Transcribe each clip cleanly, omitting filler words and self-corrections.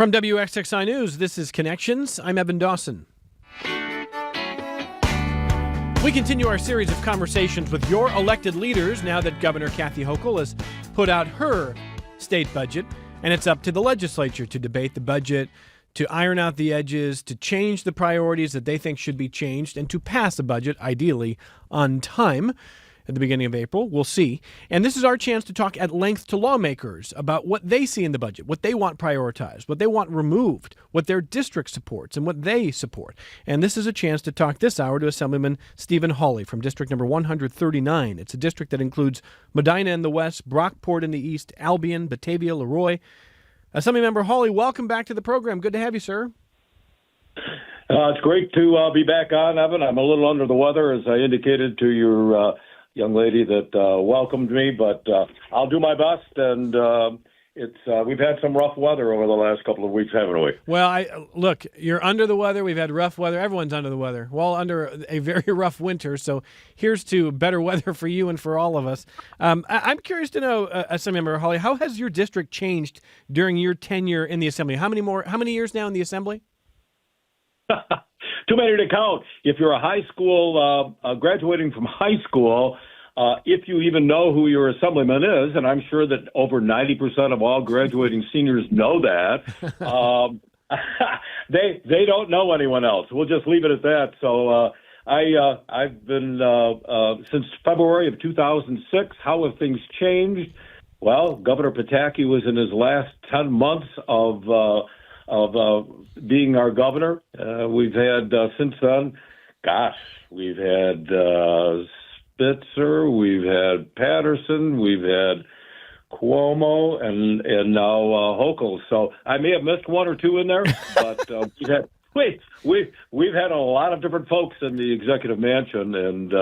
From WXXI News, this is Connections. I'm Evan Dawson. We continue our series of conversations with your elected leaders now that Governor Kathy Hochul has put out her state budget, and it's up to the legislature to debate the budget, to iron out the edges, to change the priorities that they think should be changed, and to pass a budget, ideally, on time. At the beginning of April, we'll see. And this is our chance to talk at length to lawmakers about what they see in the budget, what they want prioritized, what they want removed, what their district supports, and what they support. And this is a chance to talk this hour to Assemblyman Stephen Hawley from District Number 139. It's a district that includes Medina in the west, Brockport in the east, Albion, Batavia, Leroy. Assemblymember Hawley, welcome back to the program. Good to have you, sir. It's great to be back on, Evan. I'm a little under the weather, as I indicated to your young lady that welcomed me, but I'll do my best. And we've had some rough weather over the last couple of weeks, haven't we? Well, look, you're under the weather. We've had rough weather. Everyone's under the weather. We're all under a very rough winter. So here's to better weather for you and for all of us. I'm curious to know, Assemblymember Hawley, how has your district changed during your tenure in the Assembly? How many years now in the Assembly? Too many to count. If you're a high school, graduating from high school, if you even know who your assemblyman is, and I'm sure that over 90% of all graduating seniors know that, they don't know anyone else. We'll just leave it at that. So I've been since February of 2006. How have things changed? Well, Governor Pataki was in his last 10 months of being our governor. We've had, since then, we've had Spitzer, we've had Patterson, we've had Cuomo, and now Hochul. So I may have missed one or two in there, but we've had a lot of different folks in the executive mansion, and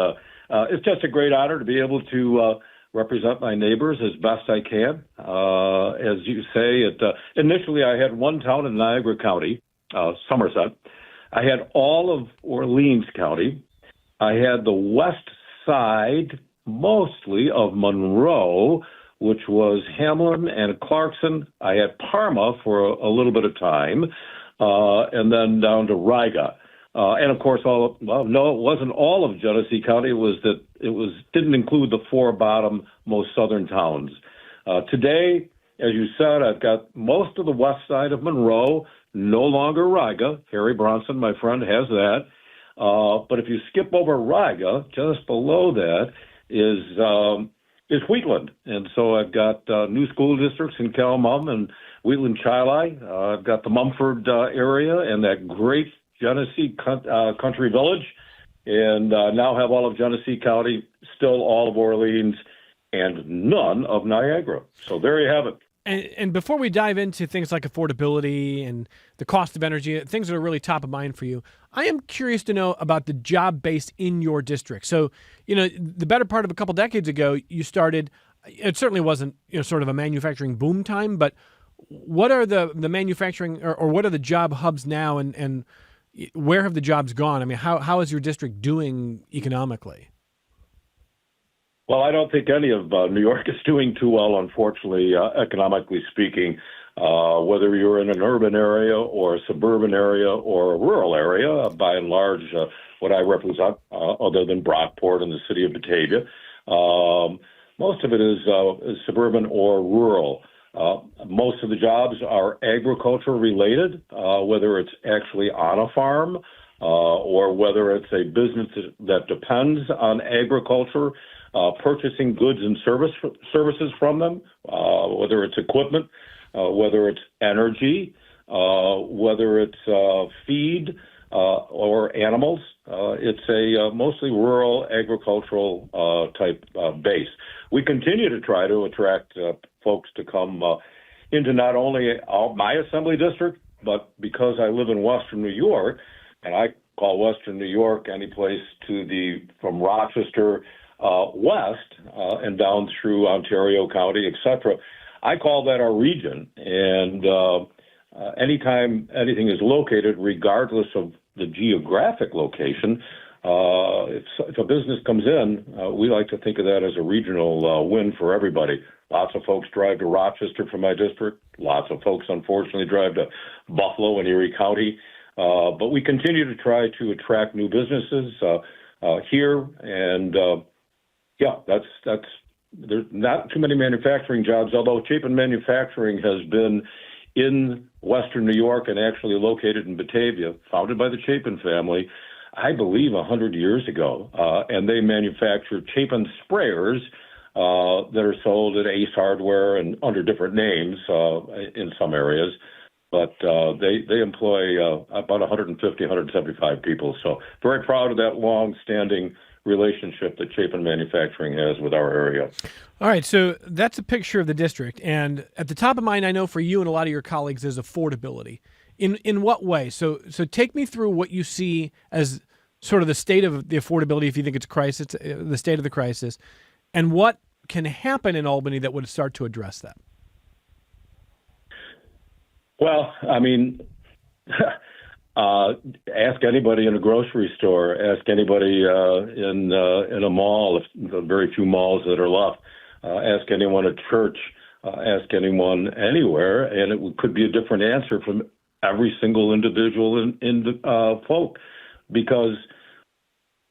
it's just a great honor to be able to represent my neighbors as best I can. As you say, initially I had one town in Niagara County, Somerset. I had all of Orleans County. I had the west side, mostly, of Monroe, which was Hamlin and Clarkson. I had Parma for a little bit of time, and then down to Riga. And of course, it wasn't all of Genesee County. It didn't include the four bottom most southern towns. Today, as you said, I've got most of the west side of Monroe, no longer Riga. Harry Bronson, my friend, has that. But if you skip over Riga, just below that is Wheatland. And so I've got new school districts in Calamum and Wheatland-Chili. I've got the Mumford area and that great Genesee Country Village, and now have all of Genesee County, still all of Orleans, and none of Niagara. So there you have it. And before we dive into things like affordability and the cost of energy, things that are really top of mind for you, I am curious to know about the job base in your district. So, the better part of a couple decades ago, you started, it certainly wasn't, sort of a manufacturing boom time, but what are the manufacturing or what are the job hubs now, and where have the jobs gone? I mean, how is your district doing economically? Well, I don't think any of New York is doing too well, unfortunately, economically speaking, whether you're in an urban area or a suburban area or a rural area. By and large, what I represent, other than Brockport and the city of Batavia, most of it is suburban or rural. Most of the jobs are agriculture related, whether it's actually on a farm or whether it's a business that depends on agriculture, purchasing goods and services from them, whether it's equipment, whether it's energy, whether it's feed or animals. It's a mostly rural agricultural type base. We continue to try to attract folks to come into not only my assembly district, but because I live in Western New York, and I call Western New York any place from Rochester west and down through Ontario County, etc. I call that our region. And anytime anything is located, regardless of the geographic location, if a business comes in, we like to think of that as a regional win for everybody. Lots of folks drive to Rochester from my district. Lots of folks, unfortunately, drive to Buffalo and Erie County. But we continue to try to attract new businesses here. And there's not too many manufacturing jobs, although Chapin Manufacturing has been in Western New York and actually located in Batavia, founded by the Chapin family, I believe 100 years ago. And they manufacture Chapin sprayers that are sold at Ace Hardware and under different names in some areas. But they employ about 150, 175 people. So very proud of that long-standing relationship that Chapin Manufacturing has with our area. All right, so that's a picture of the district. And at the top of mind, I know for you and a lot of your colleagues, is affordability. In what way? So take me through what you see as sort of the state of the affordability, if you think it's crisis, the state of the crisis, and what can happen in Albany that would start to address that. Well, I mean, ask anybody in a grocery store, ask anybody in a mall, if the very few malls that are left, ask anyone at church, ask anyone anywhere, and it could be a different answer from every single individual in folk, because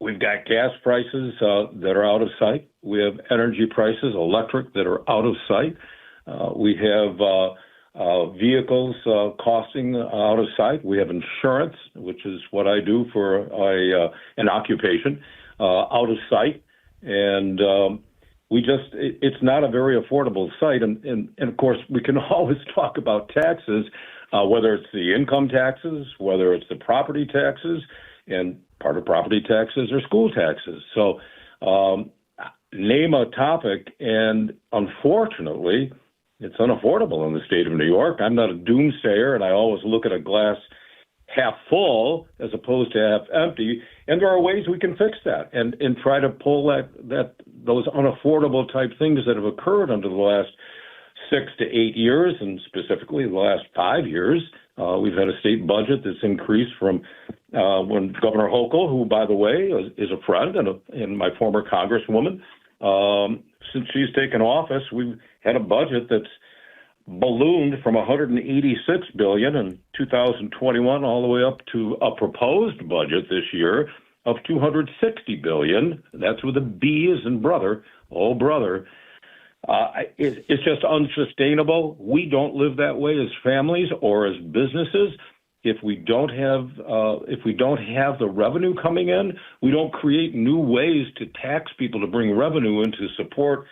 we've got gas prices that are out of sight. We have energy prices, electric, that are out of sight. We have vehicles costing out of sight. We have insurance, which is what I do for an occupation, out of sight. And it's not a very affordable site. And of course, we can always talk about taxes, whether it's the income taxes, whether it's the property taxes, and part of property taxes are school taxes. So name a topic, and unfortunately, it's unaffordable in the state of New York. I'm not a doomsayer, and I always look at a glass half full as opposed to half empty. And there are ways we can fix that and try to pull those unaffordable type things that have occurred under the last 6 to 8 years, and specifically the last 5 years. We've had a state budget that's increased from when Governor Hochul, who, by the way, is a friend and my former congresswoman, since she's taken office, we've had a budget that's ballooned from $186 billion in 2021 all the way up to a proposed budget this year of $260 billion. That's with a B as in brother, oh brother. It's just unsustainable. We don't live that way as families or as businesses. If we don't have the revenue coming in, we don't create new ways to tax people to bring revenue in to support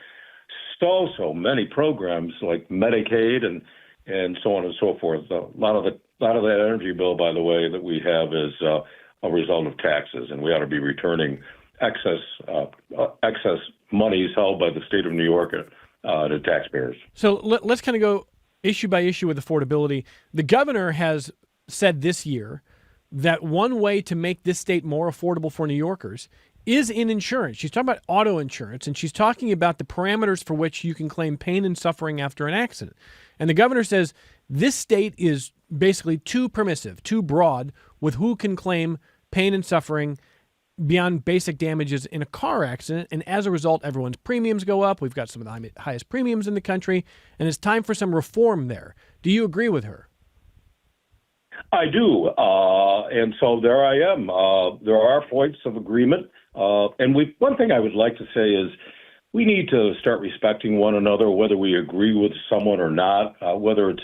so many programs like Medicaid and so on and so forth. A lot of that energy bill, by the way, that we have is a result of taxes, and we ought to be returning excess monies held by the state of New York to taxpayers. So let's kind of go issue by issue with affordability. The governor has said this year that one way to make this state more affordable for New Yorkers is in insurance. She's talking about auto insurance, and she's talking about the parameters for which you can claim pain and suffering after an accident. And the governor says this state is basically too permissive, too broad with who can claim pain and suffering beyond basic damages in a car accident. And as a result, everyone's premiums go up. We've got some of the highest premiums in the country, and it's time for some reform there. Do you agree with her? I do. And so there I am. There are points of agreement. And one thing I would like to say is we need to start respecting one another, whether we agree with someone or not, whether it's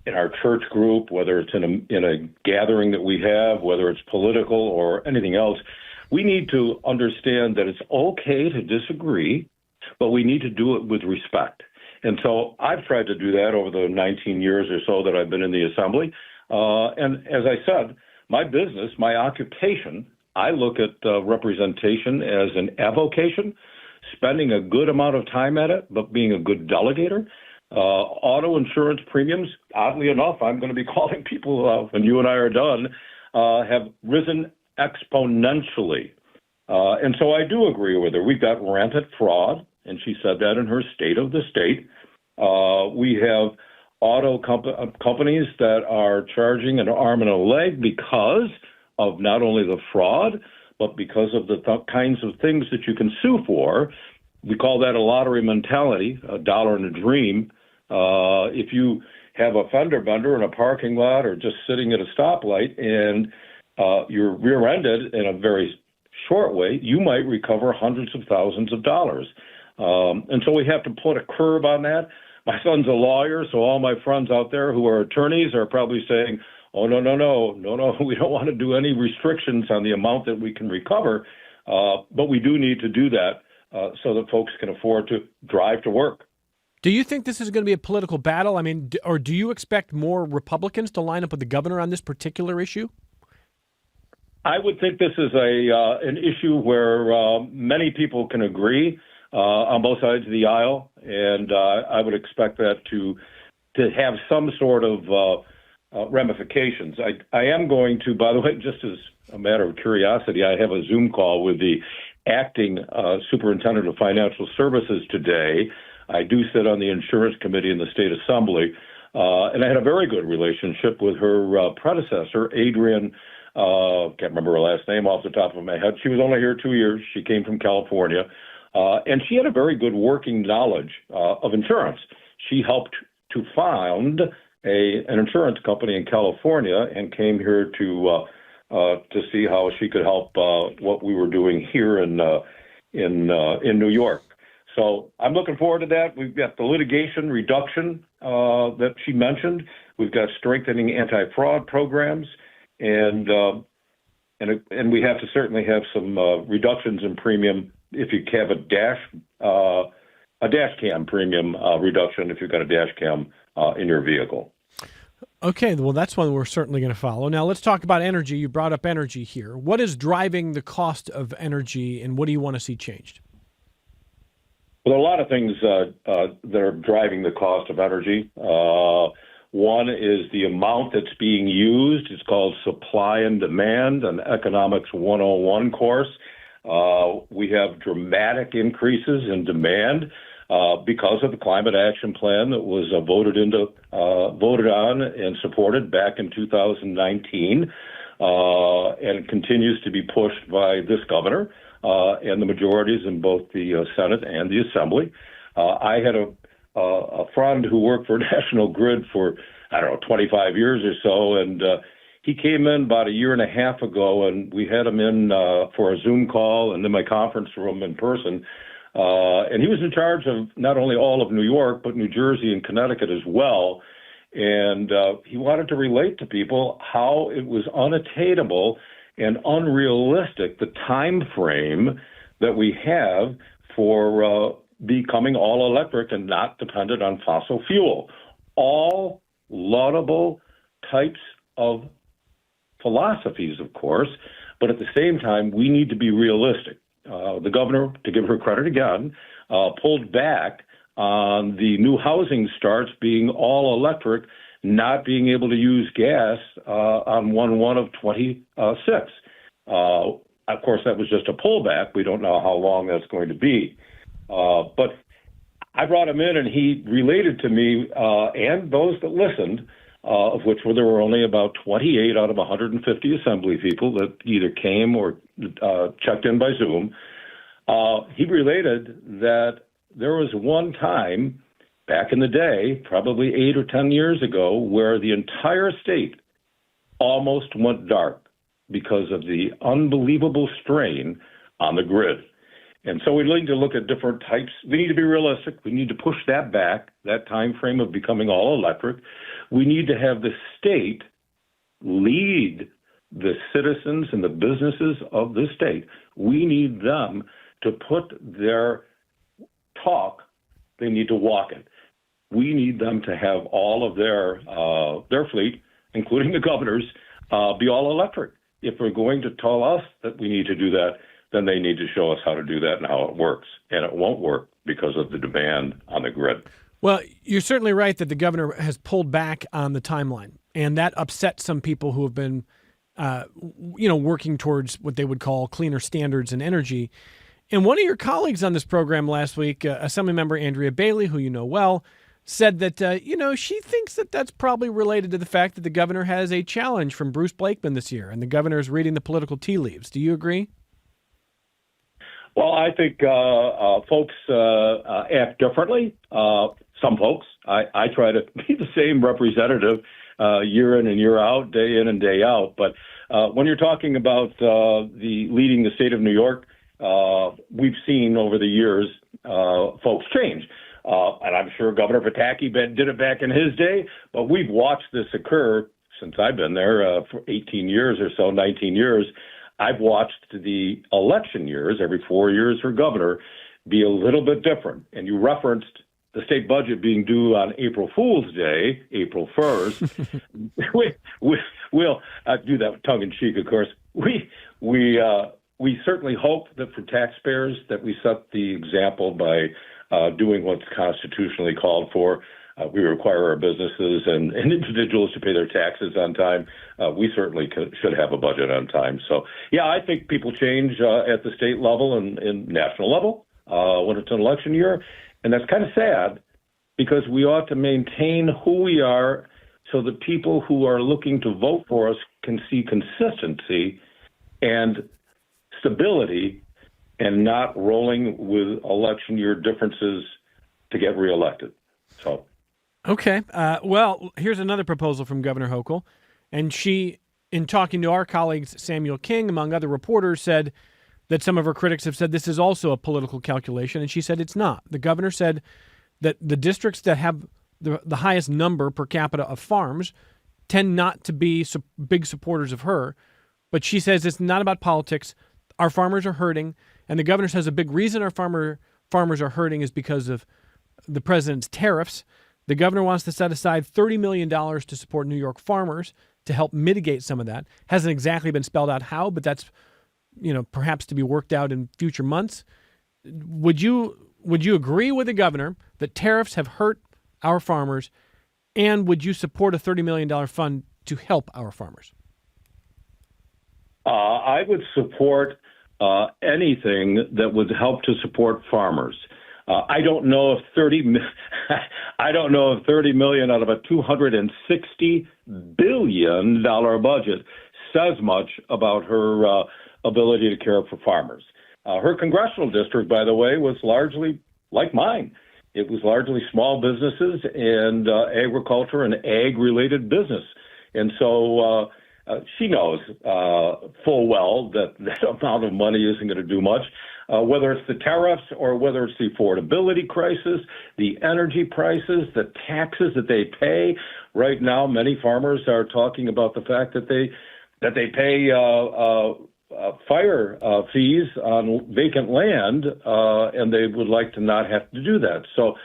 in our church group, whether it's in a gathering that we have, whether it's political or anything else. We need to understand that it's okay to disagree, but we need to do it with respect. And so I've tried to do that over the 19 years or so that I've been in the Assembly. And as I said, my business, my occupation, I look at representation as an avocation, spending a good amount of time at it, but being a good delegator. Auto insurance premiums, oddly enough, I'm going to be calling people when you and I are done, have risen exponentially. And so I do agree with her. We've got rampant fraud, and she said that in her State of the State. We have auto companies that are charging an arm and a leg because of not only the fraud, but because of the kinds of things that you can sue for. we call that a lottery mentality, a dollar and a dream. If you have a fender bender in a parking lot or just sitting at a stoplight and you're rear-ended in a very short way, you might recover hundreds of thousands of dollars. And so we have to put a curb on that. My son's a lawyer, so all my friends out there who are attorneys are probably saying, oh, no, we don't want to do any restrictions on the amount that we can recover, but we do need to do that so that folks can afford to drive to work. Do you think this is going to be a political battle? I mean, or do you expect more Republicans to line up with the governor on this particular issue? I would think this is an issue where many people can agree on both sides of the aisle, and I would expect that to have some sort of ramifications. I am going to, by the way, just as a matter of curiosity, I have a Zoom call with the acting superintendent of financial services today. I do sit on the insurance committee in the state assembly, and I had a very good relationship with her predecessor, Adrienne. Can't remember her last name off the top of my head. She was only here 2 years. She came from California, and she had a very good working knowledge of insurance. She helped to found an insurance company in California and came here to see how she could help what we were doing here in New York. So I'm looking forward to that. We've got the litigation reduction that she mentioned. We've got strengthening anti-fraud programs, and we have to certainly have some reductions in premium if you have a dash cam premium reduction if you've got a dash cam in your vehicle. Okay, well, that's one we're certainly going to follow. Now, let's talk about energy. You brought up energy here. What is driving the cost of energy, and what do you want to see changed? Well, there are a lot of things that are driving the cost of energy. One is the amount that's being used. It's called supply and demand, an economics 101 course. We have dramatic increases in demand because of the climate action plan that was voted on and supported back in 2019, and continues to be pushed by this governor and the majorities in both the Senate and the Assembly. I had a friend who worked for National Grid for, 25 years or so, and he came in about a year and a half ago, and we had him in for a Zoom call and in my conference room in person. And he was in charge of not only all of New York, but New Jersey and Connecticut as well. And he wanted to relate to people how it was unattainable and unrealistic, the time frame that we have for becoming all electric and not dependent on fossil fuel. All laudable types of philosophies, of course, but at the same time, we need to be realistic. The governor, to give her credit again, pulled back on the new housing starts being all electric, not being able to use gas on 1/1 of 26. Of course, that was just a pullback. We don't know how long that's going to be. But I brought him in, and he related to me and those that listened, of which there were only about 28 out of 150 assembly people that either came or checked in by Zoom. He related that there was one time back in the day, probably 8 or 10 years ago, where the entire state almost went dark because of the unbelievable strain on the grid. And so we need to look at different types. We need to be realistic. We need to push that back, that time frame of becoming all electric. We need to have the state lead the citizens and the businesses of the state. We need them to put their talk, they need to walk it. We need them to have all of their fleet, including the governors, be all electric. If we're going to tell us that we need to do that, then they need to show us how to do that and how it works. And it won't work because of the demand on the grid. Well, you're certainly right that the governor has pulled back on the timeline, and that upset some people who have been, working towards what they would call cleaner standards in energy. And one of your colleagues on this program last week, Assemblymember Andrea Bailey, who you know well, said that, she thinks that that's probably related to the fact that the governor has a challenge from Bruce Blakeman this year, and the governor is reading the political tea leaves. Do you agree? Well, I think folks act differently. Some folks, I try to be the same representative year in and year out, day in and day out. But when you're talking about leading the state of New York, we've seen over the years folks change. And I'm sure Governor Pataki did it back in his day, but we've watched this occur since I've been there for 18 years or so, 19 years. I've watched the election years, every 4 years for governor, be a little bit different. And you referenced the state budget being due on April Fool's Day, April 1st. We'll do that tongue in cheek, of course. We certainly hope that for taxpayers that we set the example by doing what's constitutionally called for. We require our businesses and individuals to pay their taxes on time. We certainly should have a budget on time. So, yeah, I think people change at the state level and national level when it's an election year. And that's kind of sad because we ought to maintain who we are so that people who are looking to vote for us can see consistency and stability and not rolling with election year differences to get reelected. So. Okay. Well, here's another proposal from Governor Hochul. And she, in talking to our colleagues, Samuel King, among other reporters, said that some of her critics have said this is also a political calculation. And she said it's not. The governor said that the districts that have the highest number per capita of farms tend not to be big supporters of her. But she says it's not about politics. Our farmers are hurting. And the governor says a big reason our farmers are hurting is because of the president's tariffs. The governor wants to set aside $30 million to support New York farmers to help mitigate some of that. Hasn't exactly been spelled out how, but that's, perhaps to be worked out in future months. Would you agree with the governor that tariffs have hurt our farmers, and would you support a $30 million fund to help our farmers? I would support anything that would help to support farmers. I don't know if $30 million out of a $260 billion budget says much about her ability to care for farmers. Her congressional district, by the way, was largely like mine. It was largely small businesses and agriculture and ag-related business. And so she knows full well that that amount of money isn't going to do much. Whether it's the tariffs or whether it's the affordability crisis, the energy prices, the taxes that they pay. Right now, many farmers are talking about the fact that they pay fire fees on vacant land, and they would like to not have to do that. So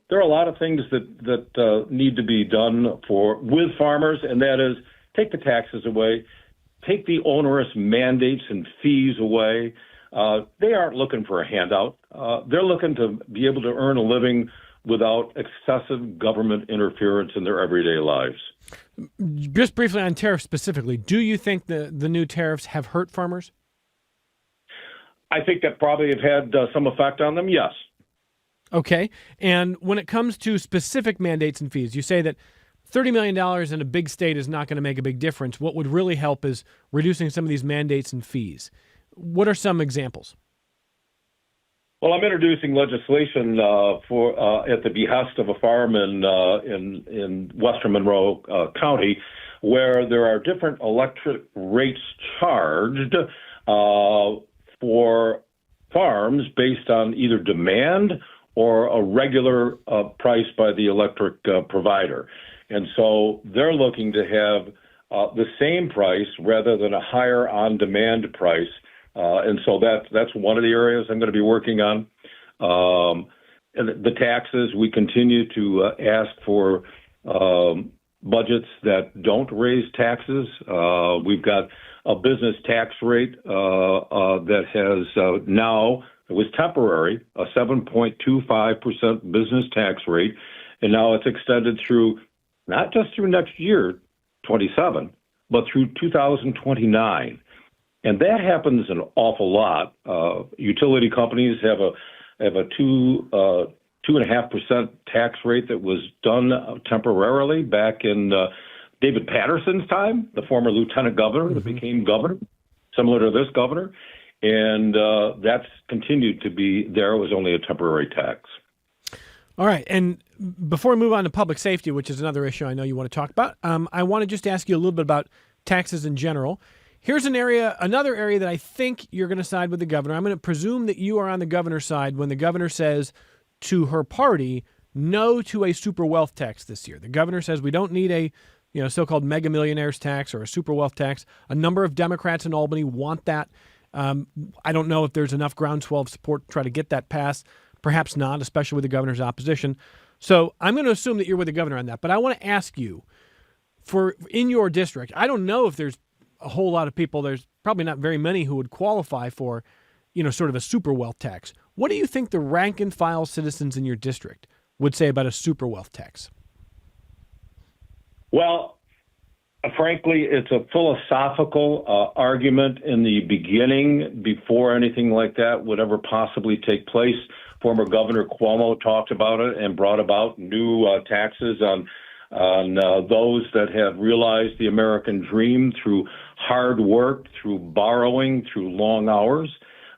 there are a lot of things that need to be done with farmers, and that is take the taxes away, take the onerous mandates and fees away. They aren't looking for a handout. They're looking to be able to earn a living without excessive government interference in their everyday lives. Just briefly on tariffs specifically, do you think the new tariffs have hurt farmers? I think that probably have had some effect on them, yes. Okay. And when it comes to specific mandates and fees, you say that $30 million in a big state is not going to make a big difference. What would really help is reducing some of these mandates and fees. What are some examples? Well, I'm introducing legislation at the behest of a farm in western Monroe County, where there are different electric rates charged for farms based on either demand or a regular price by the electric provider. And so they're looking to have the same price rather than a higher on-demand price. And so that's one of the areas I'm going to be working on. And the taxes, we continue to ask for budgets that don't raise taxes. We've got a business tax rate that has now, it was temporary, a 7.25% business tax rate, and now it's extended through not just through next year, 27, but through 2029. And that happens an awful lot. Utility companies have a 2.5% tax rate that was done temporarily back in David Patterson's time, the former lieutenant governor that became governor, similar to this governor. And that's continued to be there. It was only a temporary tax. All right. And before we move on to public safety, which is another issue I know you want to talk about, I want to just ask you a little bit about taxes in general. Here's another area that I think you're going to side with the governor. I'm going to presume that you are on the governor's side when the governor says to her party, no to a super wealth tax this year. The governor says we don't need a so-called mega millionaires tax or a super wealth tax. A number of Democrats in Albany want that. I don't know if there's enough groundswell of support to try to get that passed. Perhaps not, especially with the governor's opposition. So I'm going to assume that you're with the governor on that. But I want to ask you, in your district, I don't know if there's a whole lot of people. There's probably not very many who would qualify for, sort of a super wealth tax. What do you think the rank and file citizens in your district would say about a super wealth tax? Well, frankly, it's a philosophical argument in the beginning before anything like that would ever possibly take place. Former Governor Cuomo talked about it and brought about new taxes on those that have realized the American dream through hard work, through borrowing, through long hours.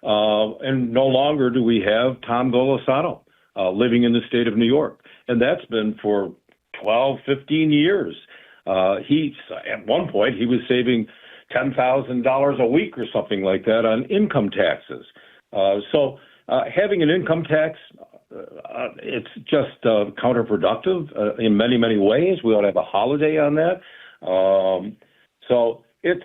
And no longer do we have Tom Golisano living in the state of New York. And that's been for 12, 15 years. At one point, he was saving $10,000 a week or something like that on income taxes. So having an income tax, it's just counterproductive in many, many ways. We ought to have a holiday on that. So it's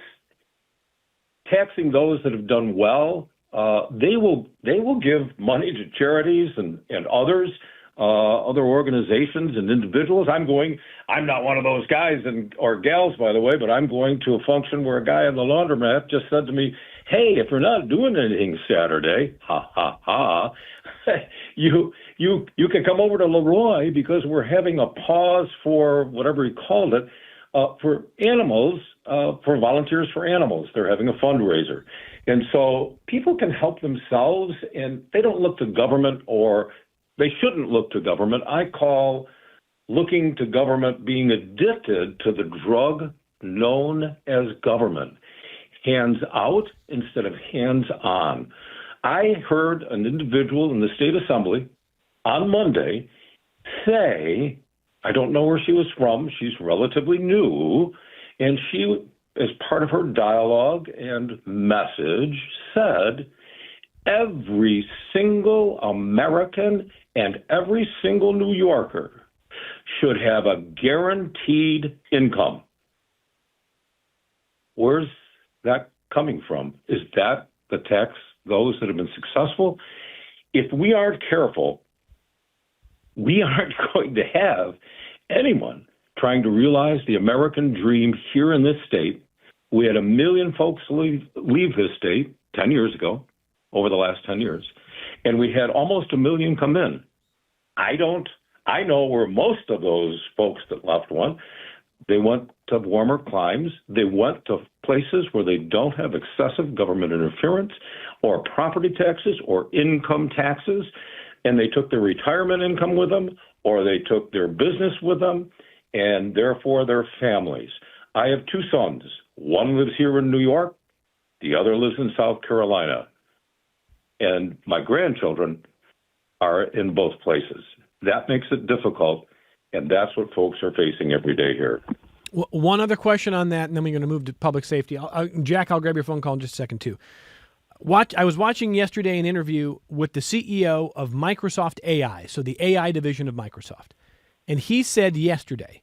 taxing those that have done well. They will give money to charities and others. Other organizations and individuals. I'm not one of those guys or gals, by the way, but I'm going to a function where a guy in the laundromat just said to me, hey, if you're not doing anything Saturday, you can come over to Leroy because we're having a pause for whatever he called it, for animals, for volunteers for animals. They're having a fundraiser. And so people can help themselves, and they don't look to government, or they shouldn't look to government. I call looking to government being addicted to the drug known as government. Hands out instead of hands on. I heard an individual in the state assembly on Monday say, I don't know where she was from, she's relatively new, and she, as part of her dialogue and message, said, every single American and every single New Yorker should have a guaranteed income. Where's that coming from? Is that the tax those that have been successful? If we aren't careful, we aren't going to have anyone trying to realize the American dream here in this state. We had 1 million folks leave this state 10 years ago, over the last 10 years, and we had almost 1 million come in. I know where most of those folks that left went. They went to warmer climes. They went to places where they don't have excessive government interference or property taxes or income taxes, and they took their retirement income with them, or they took their business with them, and therefore their families. I have 2 sons. One lives here in New York. The other lives in South Carolina. And my grandchildren are in both places. That makes it difficult, and that's what folks are facing every day here. One other question on that, and then we're going to move to public safety. Jack, I'll grab your phone call in just a second, too. I was watching yesterday an interview with the CEO of Microsoft AI, so the AI division of Microsoft. And he said yesterday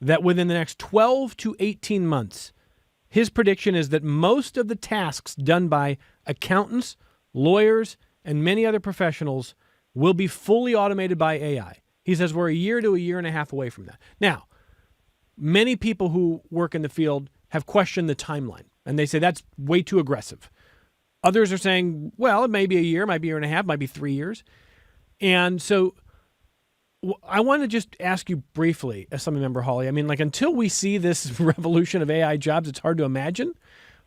that within the next 12 to 18 months, his prediction is that most of the tasks done by accountants, lawyers, and many other professionals will be fully automated by AI. He says we're a year to a year and a half away from that. Now, many people who work in the field have questioned the timeline, and they say that's way too aggressive. Others are saying, well, it may be a year, might be a year and a half, might be 3 years. And so I want to just ask you briefly, Assemblymember Hawley, I mean, like, until we see this revolution of AI jobs, it's hard to imagine.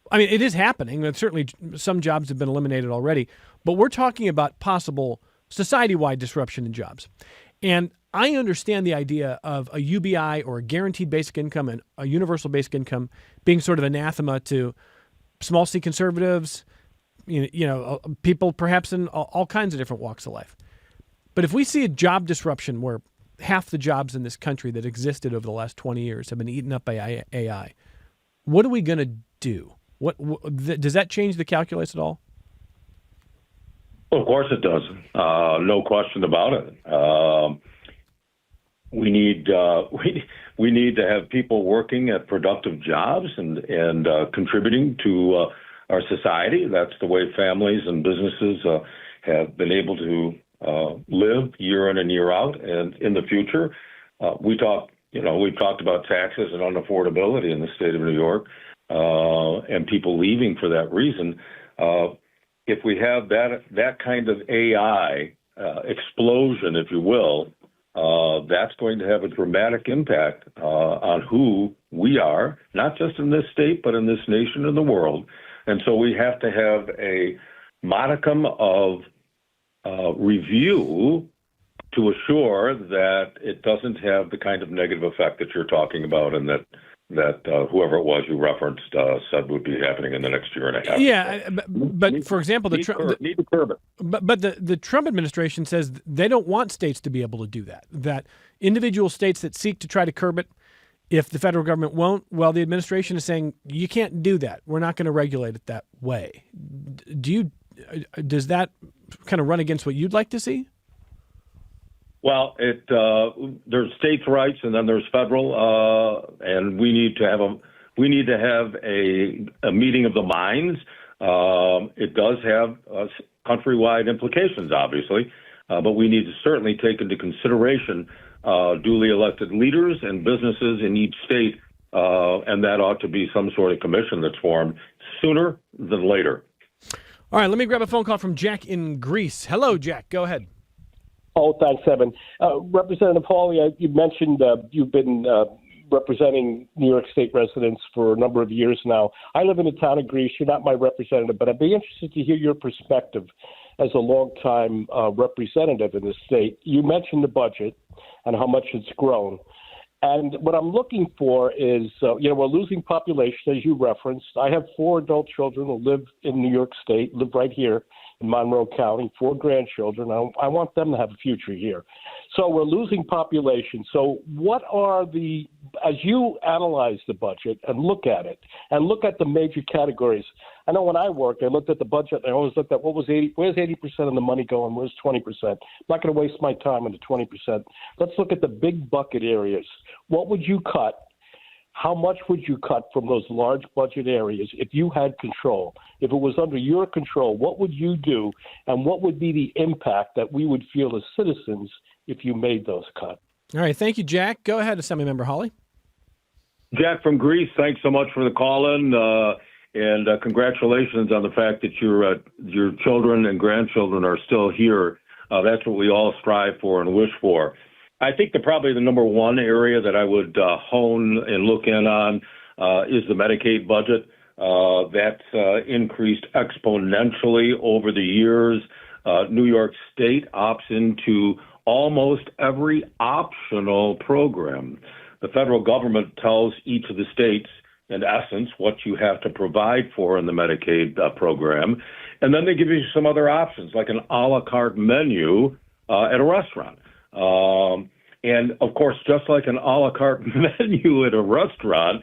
I mean, it is happening, and certainly some jobs have been eliminated already, but we're talking about possible society-wide disruption in jobs. And I understand the idea of a UBI, or a guaranteed basic income, and a universal basic income being sort of anathema to small C conservatives, people perhaps in all kinds of different walks of life. But if we see a job disruption where half the jobs in this country that existed over the last 20 years have been eaten up by AI, what are we going to do? Does that change the calculus at all? Well, of course it does. No question about it. We need to have people working at productive jobs and contributing to our society. That's the way families and businesses have been able to live year in and year out. And in the future, we've talked about taxes and unaffordability in the state of New York, and people leaving for that reason. If we have that kind of AI explosion, if you will, that's going to have a dramatic impact on who we are, not just in this state, but in this nation and the world. And so we have to have a modicum of review to assure that it doesn't have the kind of negative effect that you're talking about, and that whoever it was you referenced said would be happening in the next year and a half. Yeah, but for example, need to curb it. But the Trump administration says they don't want states to be able to do that. That individual states that seek to try to curb it, if the federal government won't, well, the administration is saying you can't do that. We're not going to regulate it that way. Does that kind of run against what you'd like to see? Well, there's states' rights, and then there's federal, and we need to have a meeting of the minds. It does have countrywide implications, obviously, but we need to certainly take into consideration duly elected leaders and businesses in each state, and that ought to be some sort of commission that's formed sooner than later. All right, let me grab a phone call from Jack in Greece. Hello, Jack. Go ahead. Oh, thanks, Evan. Representative Hawley, you mentioned you've been representing New York State residents for a number of years now. I live in the town of Greece. You're not my representative, but I'd be interested to hear your perspective as a longtime representative in the state. You mentioned the budget and how much it's grown. And what I'm looking for is, we're losing population, as you referenced. I have 4 adult children who live in New York State, live right here in Monroe County, 4 grandchildren. I want them to have a future here. So we're losing population. So what are as you analyze the budget and look at it, and look at the major categories, I know when I worked, I looked at the budget, and I always looked at where's 80% of the money going, where's 20%? I'm not going to waste my time on the 20%. Let's look at the big bucket areas. What would you cut? How much would you cut from those large budget areas if you had control? If it was under your control, what would you do, and what would be the impact that we would feel as citizens if you made those cuts? All right. Thank you, Jack. Go ahead, Assemblymember Hawley. Jack from Greece, thanks so much for the call-in, and congratulations on the fact that your children and grandchildren are still here. That's what we all strive for and wish for. I think probably the number one area that I would hone and look in on is the Medicaid budget. That's increased exponentially over the years. New York State opts into almost every optional program. The federal government tells each of the states, in essence, what you have to provide for in the Medicaid program. And then they give you some other options, like an a la carte menu at a restaurant. And, of course, just like an a la carte menu at a restaurant,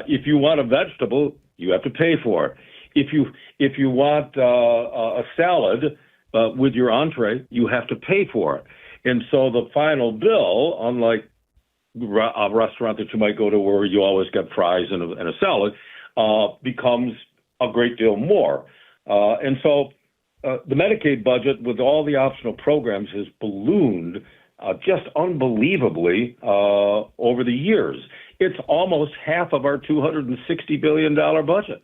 if you want a vegetable, you have to pay for it. If you want a salad with your entree, you have to pay for it. And so the final bill, unlike a restaurant that you might go to where you always get fries and a salad, becomes a great deal more. And so the Medicaid budget, with all the optional programs, has ballooned just unbelievably over the years. It's almost half of our $260 billion budget.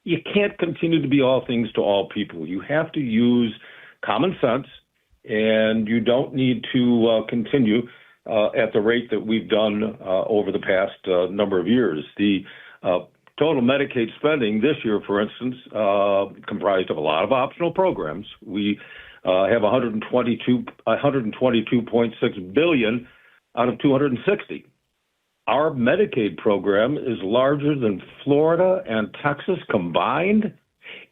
You can't continue to be all things to all people. You have to use common sense, and you don't need to continue at the rate that we've done over the past number of years. The total Medicaid spending this year, for instance, comprised of a lot of optional programs. We have $122.6 billion out of $260. our Medicaid program is larger than Florida and Texas combined,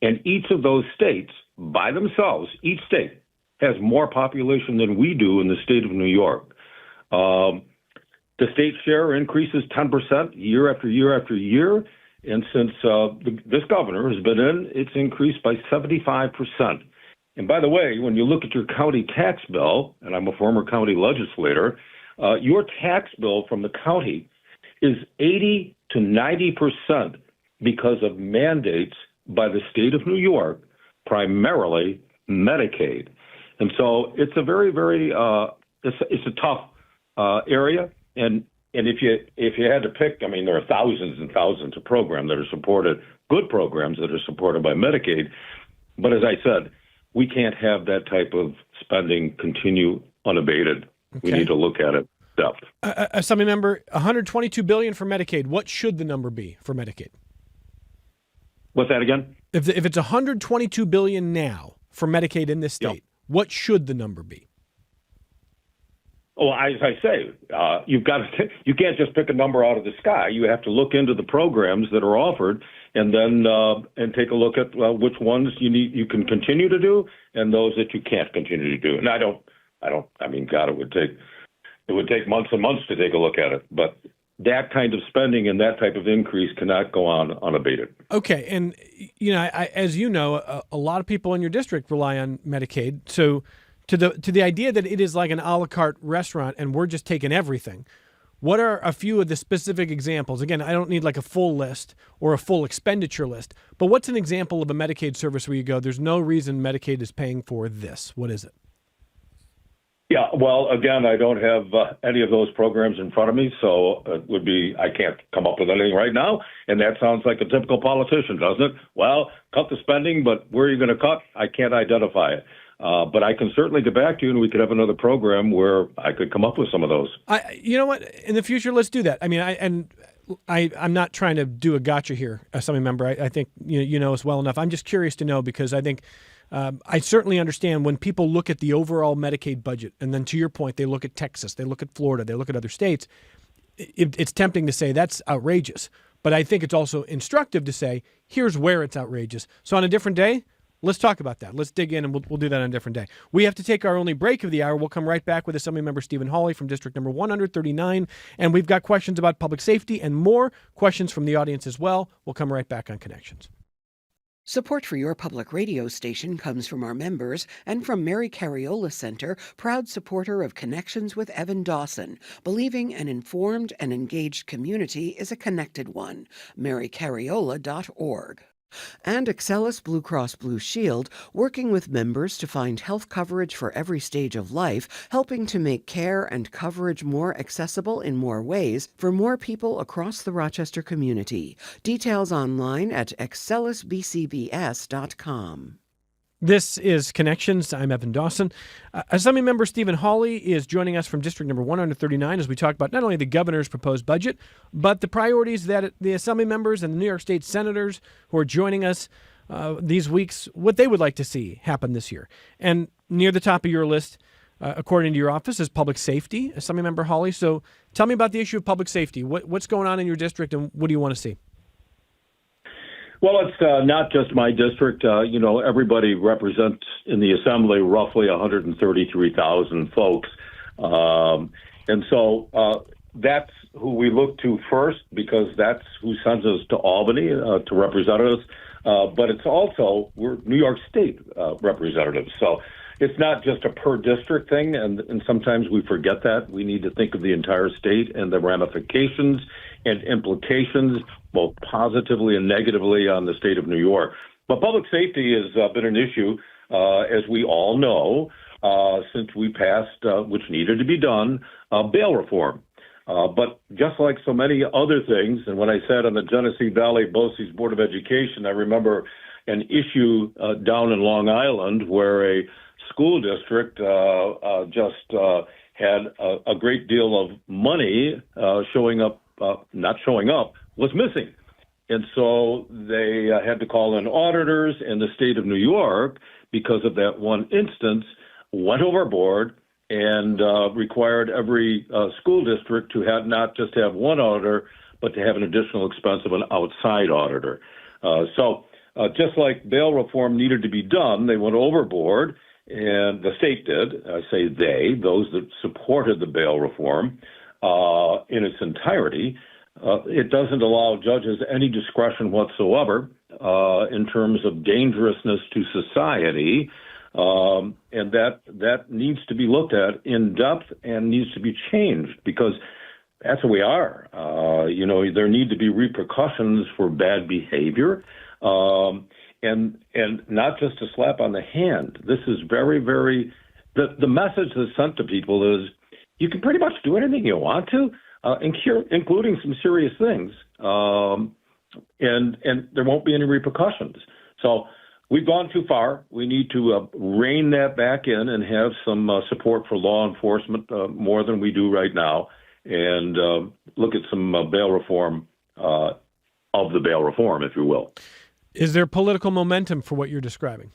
and each of those states by themselves, each state has more population than we do in the state of New York. The state share increases 10% year after year after year, and since this governor has been in, it's increased by 75%. And by the way, when you look at your county tax bill, and I'm a former county legislator, your tax bill from the county is 80 to 90% because of mandates by the state of New York, primarily Medicaid. And so it's a very, very it's a tough area. And if you had to pick, I mean, there are thousands and thousands of programs that are supported, good programs that are supported by Medicaid. But as I said, we can't have that type of spending continue unabated. Okay. We need to look at it depth. Assembly member, $122 billion for Medicaid. What should the number be for Medicaid? What's that again? If it's $122 billion now for Medicaid in this state, Yep. what should the number be? Well, as I say, you can't just pick a number out of the sky. You have to look into the programs that are offered, and then and take a look at which ones you can continue to do, and those that you can't continue to do. And I mean, God, it would take months and months to take a look at it. But that kind of spending and that type of increase cannot go on unabated. Okay, and as you know, a lot of people in your district rely on Medicaid, so. To the idea that it is like an a la carte restaurant and we're just taking everything, what are a few of the specific examples? Again, I don't need like a full list or a full expenditure list, but what's an example of a Medicaid service where you go, there's no reason Medicaid is paying for this? What is it? Yeah, well, again, I don't have any of those programs in front of me, so I can't come up with anything right now, and that sounds like a typical politician, doesn't it? Well, cut the spending, but where are you going to cut? I can't identify it. But I can certainly get back to you, and we could have another program where I could come up with some of those. You know what? In the future, let's do that. I mean, I'm not trying to do a gotcha here, Assembly member. I think you know us well enough. I'm just curious to know because I think I certainly understand when people look at the overall Medicaid budget, and then to your point, they look at Texas, they look at Florida, they look at other states. It's tempting to say that's outrageous, but I think it's also instructive to say here's where it's outrageous. So on a different day, let's talk about that. Let's dig in, and we'll do that on a different day. We have to take our only break of the hour. We'll come right back with Assemblymember Stephen Hawley from District Number 139, and we've got questions about public safety and more questions from the audience as well. We'll come right back on Connections. Support for your public radio station comes from our members and from Mary Cariola Center, proud supporter of Connections with Evan Dawson, believing an informed and engaged community is a connected one. marycariola.org. And Excelis Blue Cross Blue Shield, working with members to find health coverage for every stage of life, helping to make care and coverage more accessible in more ways for more people across the Rochester community. Details online at excelisbcbs.com. This is Connections. I'm Evan Dawson. Assembly member Stephen Hawley is joining us from District Number 139 as we talk about not only the governor's proposed budget, but the priorities that the Assembly members and the New York State senators who are joining us these weeks, what they would like to see happen this year. And near the top of your list, according to your office, is public safety, Assembly member Hawley. So tell me about the issue of public safety. What's going on in your district and what do you want to see? Well, it's not just my district. Everybody represents in the assembly roughly 133,000 folks. And so that's who we look to first because that's who sends us to Albany to represent us. But it's also, we're New York State representatives. So it's not just a per district thing. And sometimes we forget that. We need to think of the entire state and the ramifications and implications, both positively and negatively, on the state of New York. But public safety has been an issue, as we all know, since we passed, which needed to be done, bail reform. But just like so many other things, and when I sat on the Genesee Valley BOCES Board of Education, I remember an issue down in Long Island where a school district had a great deal of money not showing up, was missing. And so they had to call in auditors, and the state of New York, because of that one instance, went overboard and required every school district to have not just have one auditor, but to have an additional expense of an outside auditor. So just like bail reform needed to be done, they went overboard, and the state did. I say they, those that supported the bail reform in its entirety. It doesn't allow judges any discretion whatsoever in terms of dangerousness to society. And that needs to be looked at in depth and needs to be changed, because that's who we are. There need to be repercussions for bad behavior, and not just a slap on the hand. This is very, very. The message that's sent to people is you can pretty much do anything you want to, including some serious things, and there won't be any repercussions. So we've gone too far. We need to rein that back in and have some support for law enforcement more than we do right now, and look at some bail reform of the bail reform, if you will. Is there political momentum for what you're describing?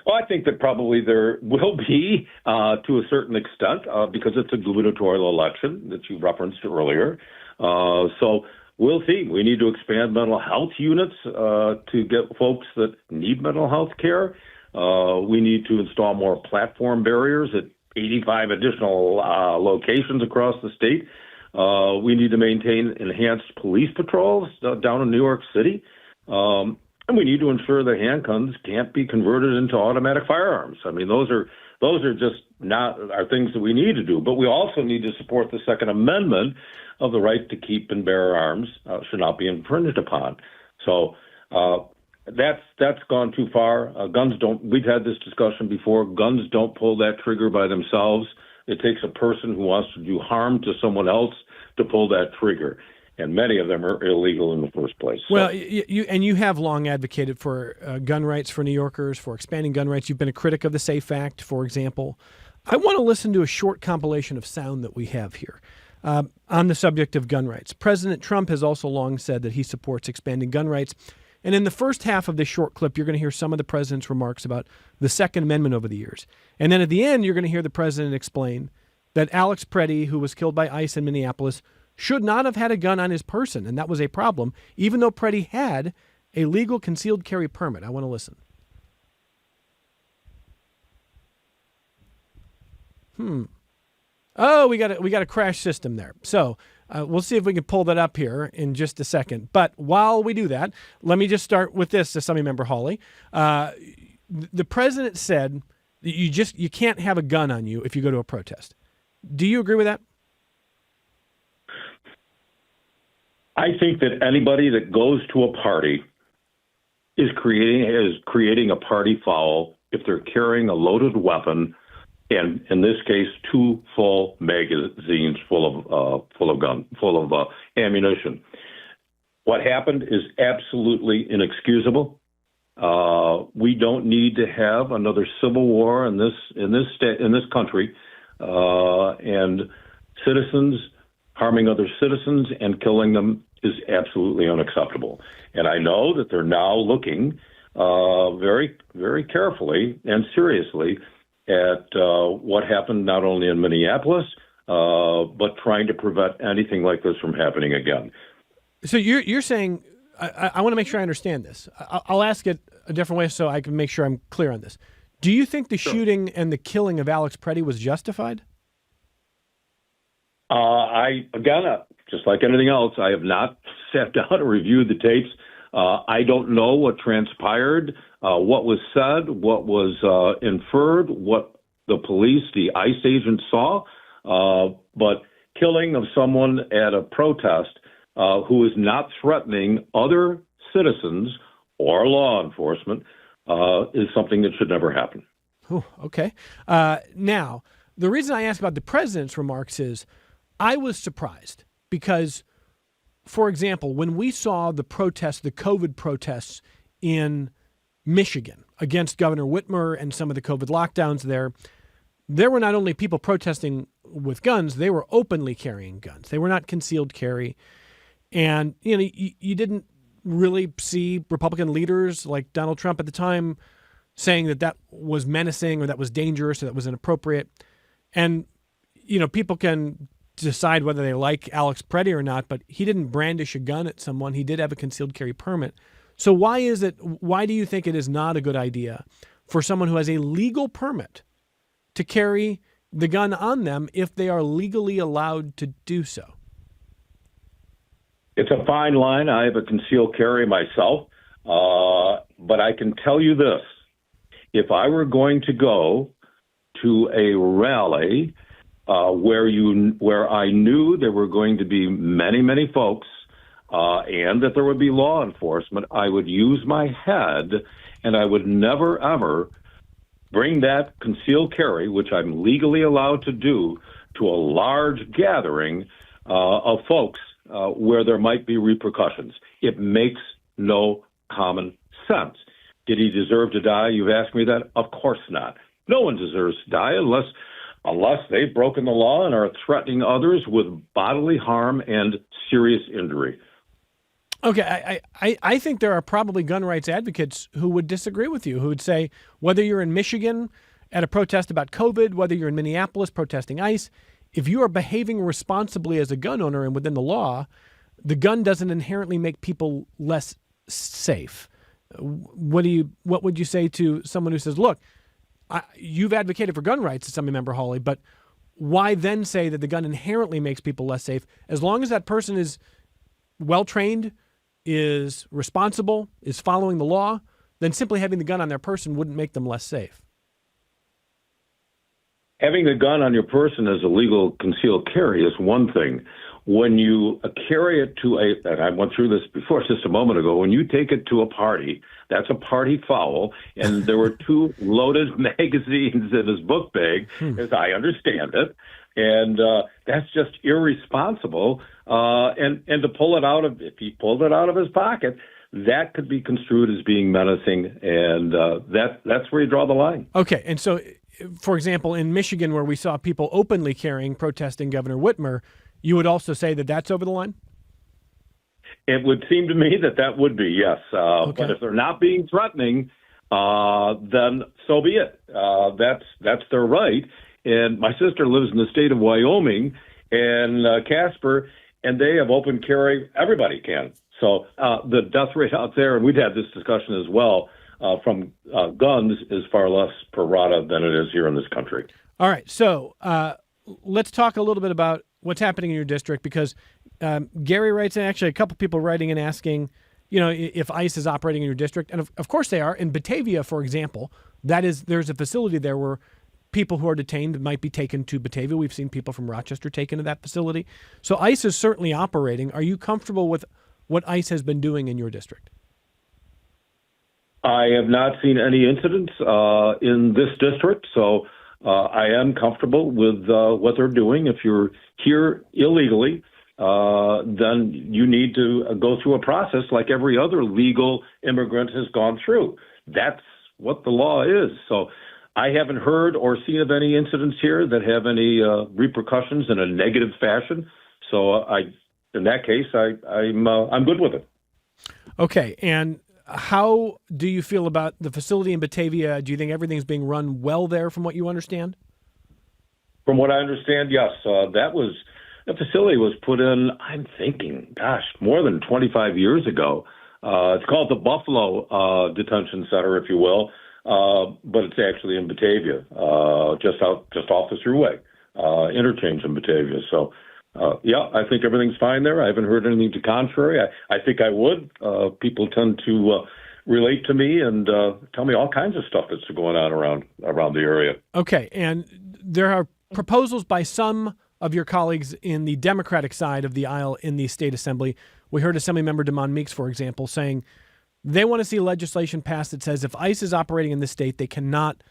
Well, I think that probably there will be to a certain extent because it's a gubernatorial election that you referenced earlier. So we'll see. We need to expand mental health units to get folks that need mental health care. We need to install more platform barriers at 85 additional locations across the state. We need to maintain enhanced police patrols down in New York City. And we need to ensure that handguns can't be converted into automatic firearms. I mean, those are just not our things that we need to do. But we also need to support the Second Amendment of the right to keep and bear arms should not be infringed upon. So that's gone too far. Guns don't. We've had this discussion before. Guns don't pull that trigger by themselves. It takes a person who wants to do harm to someone else to pull that trigger. And many of them are illegal in the first place. So. Well, you have long advocated for gun rights for New Yorkers, for expanding gun rights. You've been a critic of the SAFE Act, for example. I want to listen to a short compilation of sound that we have here on the subject of gun rights. President Trump has also long said that he supports expanding gun rights. And in the first half of this short clip, you're going to hear some of the president's remarks about the Second Amendment over the years. And then at the end, you're going to hear the president explain that Alex Preddy, who was killed by ICE in Minneapolis, should not have had a gun on his person, and that was a problem, even though Preddy had a legal concealed carry permit. I want to listen. Oh, we got a crash system there. So we'll see if we can pull that up here in just a second. But while we do that, let me just start with this, Assemblymember Hawley. The president said that you can't have a gun on you if you go to a protest. Do you agree with that? I think that anybody that goes to a party is creating a party foul if they're carrying a loaded weapon, and in this case, 2 full magazines full of ammunition. What happened is absolutely inexcusable. We don't need to have another civil war in this country, and citizens harming other citizens and killing them is absolutely unacceptable. And I know that they're now looking very, very carefully and seriously at what happened not only in Minneapolis, but trying to prevent anything like this from happening again. So you're saying, I want to make sure I understand this. I'll ask it a different way so I can make sure I'm clear on this. Do you think the shooting and the killing of Alex Preddy was justified? Just like anything else, I have not sat down and reviewed the tapes. I don't know what transpired, what was said, what was inferred, what the police, the ICE agents saw. But killing of someone at a protest who is not threatening other citizens or law enforcement is something that should never happen. Oh, okay. Now, the reason I asked about the president's remarks is I was surprised because, for example, when we saw the protests, the COVID protests in Michigan against Governor Whitmer and some of the COVID lockdowns there were not only people protesting with guns, they were openly carrying guns. They were not concealed carry. And, you didn't really see Republican leaders like Donald Trump at the time saying that that was menacing or that was dangerous or that was inappropriate. And, people can decide whether they like Alex Preddy or not, but he didn't brandish a gun at someone. He did have a concealed carry permit. So why do you think it is not a good idea for someone who has a legal permit to carry the gun on them if they are legally allowed to do so? It's a fine line. I have a concealed carry myself, but I can tell you this. If I were going to go to a rally where I knew there were going to be many, many folks and that there would be law enforcement, I would use my head and I would never, ever bring that concealed carry, which I'm legally allowed to do, to a large gathering of folks where there might be repercussions. It makes no common sense. Did he deserve to die? You've asked me that? Of course not. No one deserves to die unless they've broken the law and are threatening others with bodily harm and serious injury. Okay, I think there are probably gun rights advocates who would disagree with you, who would say whether you're in Michigan at a protest about COVID, whether you're in Minneapolis protesting ICE, if you are behaving responsibly as a gun owner and within the law, the gun doesn't inherently make people less safe. What would you say to someone who says, look, you've advocated for gun rights, Assemblymember Hawley, but why then say that the gun inherently makes people less safe? As long as that person is well-trained, is responsible, is following the law, then simply having the gun on their person wouldn't make them less safe. Having the gun on your person as a legal concealed carry is one thing. When you carry it to and I went through this before just a moment ago, when you take it to a party, that's a party foul, and there were 2 loaded magazines in his book bag, as I understand it, and that's just irresponsible. And to pull it out if he pulled it out of his pocket, that could be construed as being menacing, and that's where you draw the line. Okay, and so, for example, in Michigan, where we saw people openly carrying, protesting Governor Whitmer, you would also say that that's over the line? It would seem to me that would be, yes. Okay. But if they're not being threatening, then so be it. That's their right. And my sister lives in the state of Wyoming and Casper, and they have open carry. Everybody can. So the death rate out there, and we've had this discussion as well, from guns is far less per rata than it is here in this country. All right. So let's talk a little bit about what's happening in your district, because Gary writes, and actually a couple people writing and asking, if ICE is operating in your district. And of course they are. In Batavia, for example, there's a facility there where people who are detained might be taken to Batavia. We've seen people from Rochester taken to that facility. So ICE is certainly operating. Are you comfortable with what ICE has been doing in your district? I have not seen any incidents in this district, so I am comfortable with what they're doing. If you're here illegally, then you need to go through a process like every other legal immigrant has gone through. That's what the law is. So I haven't heard or seen of any incidents here that have any repercussions in a negative fashion. So in that case, I'm good with it. Okay, and how do you feel about the facility in Batavia? Do you think everything's being run well there from what you understand? From what I understand, yes. The facility was put in, I'm thinking, more than 25 years ago. It's called the Buffalo Detention Center, if you will, but it's actually in Batavia, just off the thruway, interchange in Batavia. So, I think everything's fine there. I haven't heard anything to contrary. I think I would. People tend to relate to me and tell me all kinds of stuff that's going on around the area. Okay, and there are proposals by some of your colleagues in the Democratic side of the aisle in the state assembly. We heard Assemblymember Damon Meeks, for example, saying they want to see legislation passed that says if ICE is operating in this state, they cannot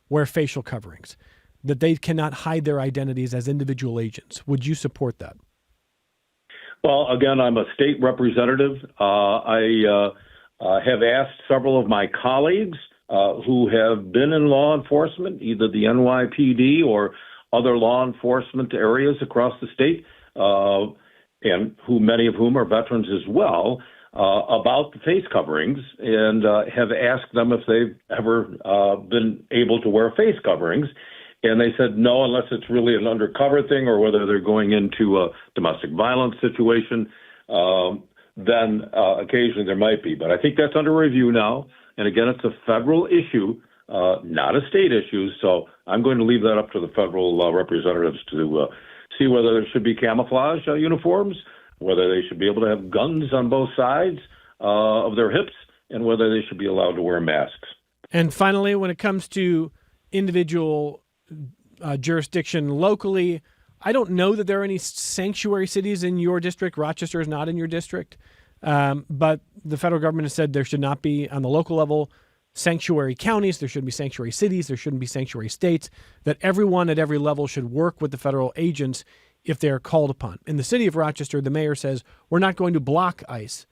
wear facial coverings, that they cannot hide their identities as individual agents. Would you support that? Well, again, I'm a state representative. I have asked several of my colleagues who have been in law enforcement, either the NYPD or other law enforcement areas across the state, and many of whom are veterans as well. about the face coverings and have asked them if they've ever been able to wear face coverings. And they said no, unless it's really an undercover thing or whether they're going into a domestic violence situation. Then occasionally there might be. But I think that's under review now. And again, it's a federal issue, not a state issue. So I'm going to leave that up to the federal representatives to see whether there should be camouflage uniforms, whether they should be able to have guns on both sides of their hips, and whether they should be allowed to wear masks. And finally, when it comes to individual jurisdiction locally, I don't know that there are any sanctuary cities in your district. Rochester is not in your district. But the federal government has said there should not be, on the local level, sanctuary counties. There shouldn't be sanctuary cities. There shouldn't be sanctuary states. That everyone at every level should work with the federal agents if they are called upon. In the city of Rochester, the mayor says, we're not going to block ICE,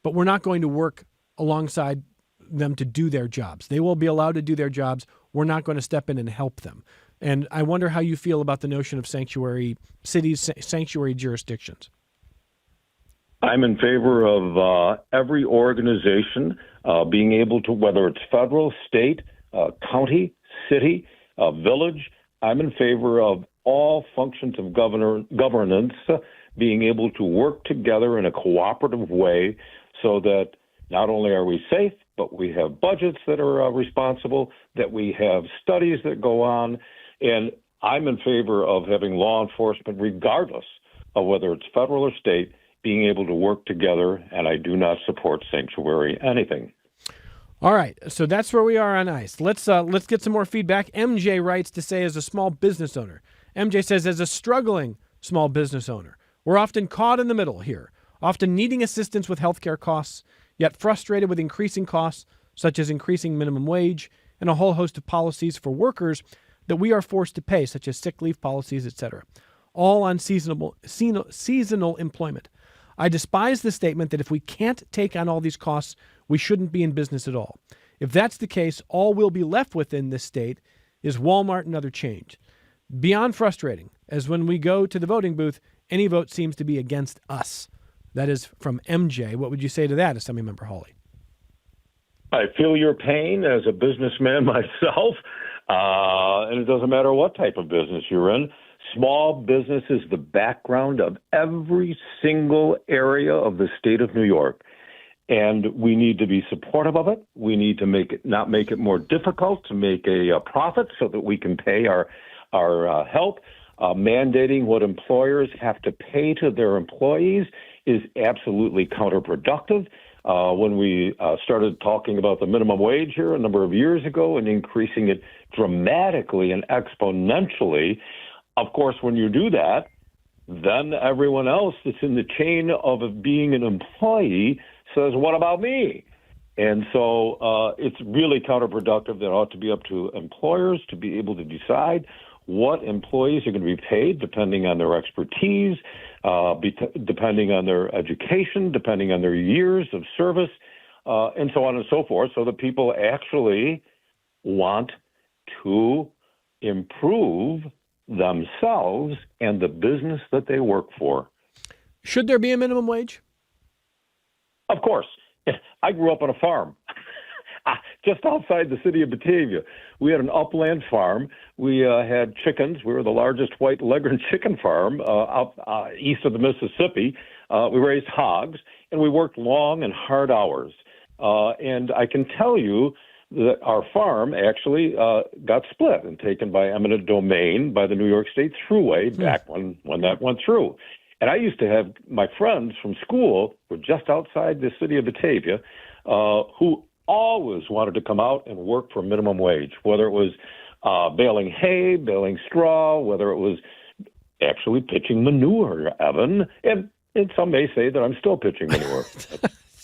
but we're not going to work alongside them to do their jobs. They will be allowed to do their jobs. We're not going to step in and help them. And I wonder how you feel about the notion of sanctuary cities, sanctuary jurisdictions. I'm in favor of every organization being able to, whether it's federal, state, county, city, village, I'm in favor of all functions of governance being able to work together in a cooperative way so that not only are we safe, but we have budgets that are responsible, that we have studies that go on. And I'm in favor of having law enforcement, regardless of whether it's federal or state, being able to work together. And I do not support sanctuary anything. All right, so that's where we are on ICE. Let's get some more feedback. MJ writes to say, as a small business owner, MJ says, as a struggling small business owner, we're often caught in the middle here, often needing assistance with healthcare costs, yet frustrated with increasing costs, such as increasing minimum wage and a whole host of policies for workers that we are forced to pay, such as sick leave policies, etc., all on seasonal employment. I despise the statement that if we can't take on all these costs, we shouldn't be in business at all. If that's the case, all we'll be left with in this state is Walmart and other change. Beyond frustrating, as when we go to the voting booth, any vote seems to be against us. That is from MJ. What would you say to that, Assemblymember Hawley? I feel your pain as a businessman myself, and it doesn't matter what type of business you're in. Small business is the background of every single area of the state of New York. And we need to be supportive of it. We need to not make it more difficult to make a profit so that we can pay our help. Mandating what employers have to pay to their employees is absolutely counterproductive. When we started talking about the minimum wage here a number of years ago and increasing it dramatically and exponentially, of course, when you do that, then everyone else that's in the chain of being an employee says, what about me? And so it's really counterproductive. That ought to be up to employers to be able to decide what employees are going to be paid depending on their expertise, depending on their education, depending on their years of service, and so on and so forth, so that people actually want to improve themselves and the business that they work for. Should there be a minimum wage? Of course. I grew up on a farm just outside the city of Batavia. We had an upland farm. We had chickens. We were the largest white Leghorn chicken farm up east of the Mississippi. We raised hogs, and we worked long and hard hours. And I can tell you that our farm actually got split and taken by eminent domain by the New York State Thruway back when that went through. And I used to have my friends from school were just outside the city of Batavia who always wanted to come out and work for minimum wage, whether it was baling hay, baling straw, whether it was actually pitching manure, Evan. And some may say that I'm still pitching manure.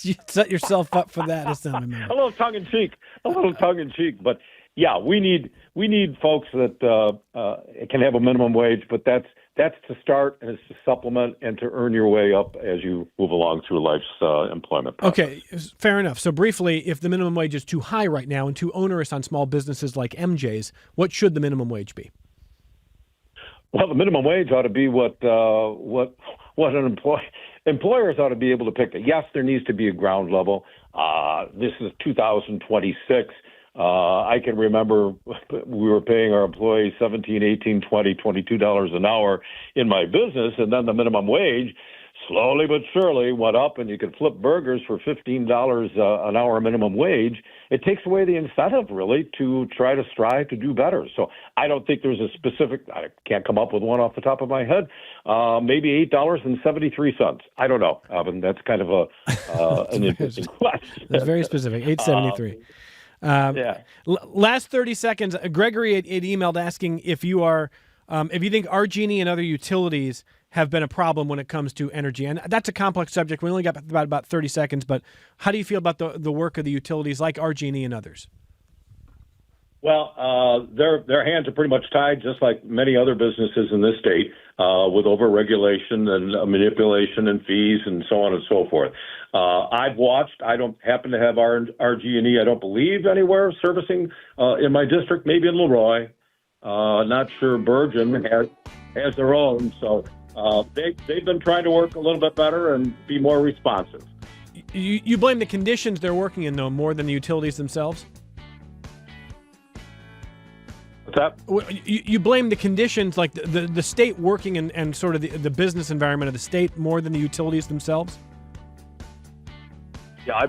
You set yourself up for that, Assemblymember. A little tongue in cheek. But yeah, we need folks that can have a minimum wage, but that's to start, and it's to supplement and to earn your way up as you move along through life's employment process. Okay, fair enough. So briefly, if the minimum wage is too high right now and too onerous on small businesses like MJ's, what should the minimum wage be? Well, the minimum wage ought to be what an employee. employers ought to be able to pick it. Yes, there needs to be a ground level. This is 2026. I can remember we were paying our employees $17, $18, $20, $22 an hour in my business, and then the minimum wage slowly but surely went up, and you could flip burgers for $15 an hour minimum wage. It takes away the incentive, really, to try to strive to do better. So I don't think there's a specific, I can't come up with one off the top of my head, maybe $8.73. I don't know. That's kind of an interesting question. That's very specific, $8.73. Yeah. Last 30 seconds, Gregory had emailed asking if you think RG&E and other utilities have been a problem when it comes to energy. And that's a complex subject. We only got about 30 seconds, but how do you feel about the work of the utilities like RG&E and others? Well, their hands are pretty much tied, just like many other businesses in this state, with overregulation and manipulation and fees and so on and so forth. I've watched. I don't happen to have RG&E, I don't believe, anywhere servicing in my district, maybe in Leroy. Not sure Bergen has their own. So they've been trying to work a little bit better and be more responsive. You blame the conditions they're working in, though, more than the utilities themselves? What's that? You blame the conditions, like the state working and sort of the business environment of the state more than the utilities themselves? Yeah,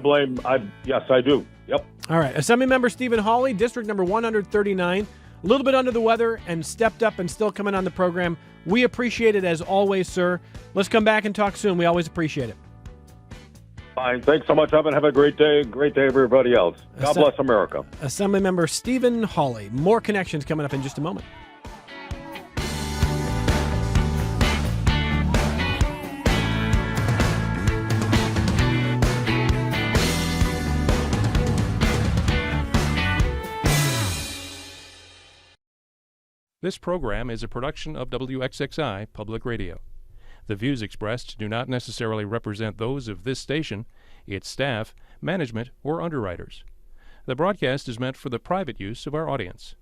yes, I do. Yep. All right. Assemblymember Stephen Hawley, District number 139, a little bit under the weather and stepped up and still coming on the program. We appreciate it as always, sir. Let's come back and talk soon. We always appreciate it. Fine. Thanks so much, Evan. Have a great day. Great day, everybody else. God bless America. Assemblymember Stephen Hawley. More connections coming up in just a moment. This program is a production of WXXI Public Radio. The views expressed do not necessarily represent those of this station, its staff, management, or underwriters. The broadcast is meant for the private use of our audience.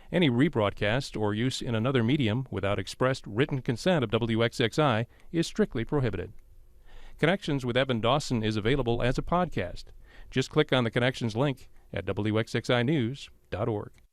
Any rebroadcast or use in another medium without expressed written consent of WXXI is strictly prohibited. Connections with Evan Dawson is available as a podcast. Just click on the Connections link at WXXInews.org.